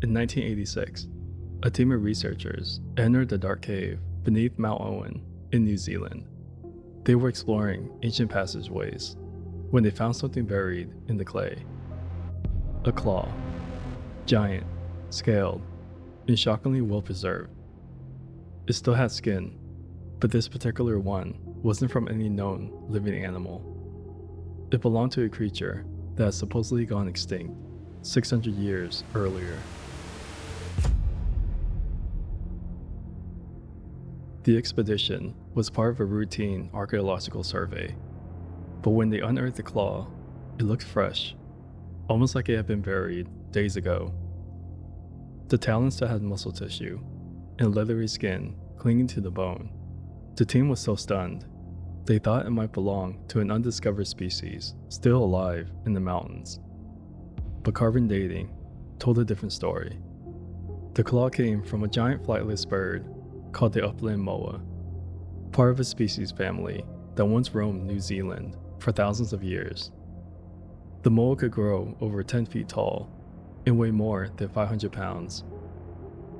In 1986, a team of researchers entered a dark cave beneath Mount Owen in New Zealand. They were exploring ancient passageways when they found something buried in the clay. A claw, giant, scaled, and shockingly well preserved. It still had skin, but this particular one wasn't from any known living animal. It belonged to a creature that had supposedly gone extinct 600 years earlier. The expedition was part of a routine archaeological survey, but when they unearthed the claw, it looked fresh, almost like it had been buried days ago. The talons still had muscle tissue and leathery skin clinging to the bone. The team was so stunned, they thought it might belong to an undiscovered species still alive in the mountains. But carbon dating told a different story. The claw came from a giant flightless bird called the Upland Moa, part of a species family that once roamed New Zealand for thousands of years. The moa could grow over 10 feet tall and weigh more than 500 pounds.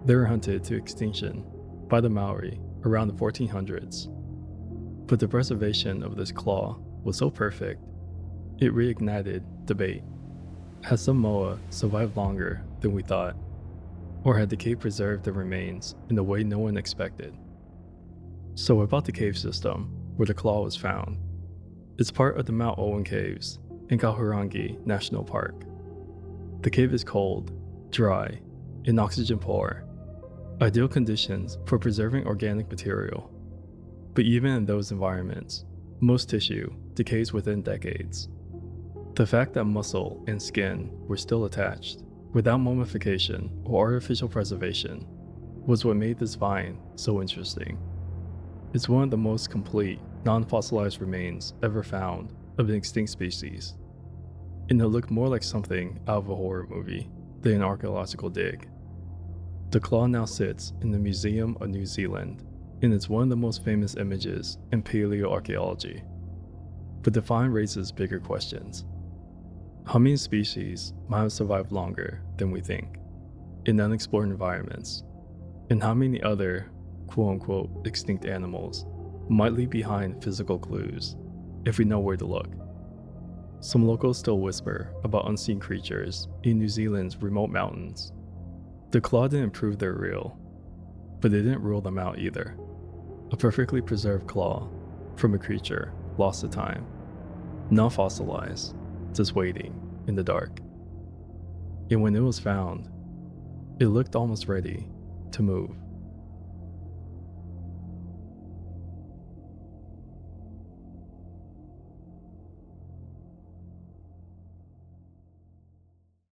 They were hunted to extinction by the Maori around the 1400s. But the preservation of this claw was so perfect, it reignited debate. Had some moa survived longer than we thought? Or had the cave preserved the remains in a way no one expected? So about the cave system where the claw was found. It's part of the Mount Owen Caves in Kauhurangi National Park. The cave is cold, dry, and oxygen poor, ideal conditions for preserving organic material. But even in those environments, most tissue decays within decades. The fact that muscle and skin were still attached, without mummification or artificial preservation, was what made this find so interesting. It's one of the most complete, non-fossilized remains ever found of an extinct species, and it looked more like something out of a horror movie than an archaeological dig. The claw now sits in the Museum of New Zealand, and it's one of the most famous images in paleoarchaeology. But the find raises bigger questions. How many species might have survived longer than we think in unexplored environments? And how many other quote-unquote extinct animals might leave behind physical clues if we know where to look? Some locals still whisper about unseen creatures in New Zealand's remote mountains. The claw didn't prove they're real, but they didn't rule them out either. A perfectly preserved claw from a creature lost to time, not fossilized, just waiting in the dark. And when it was found, it looked almost ready to move.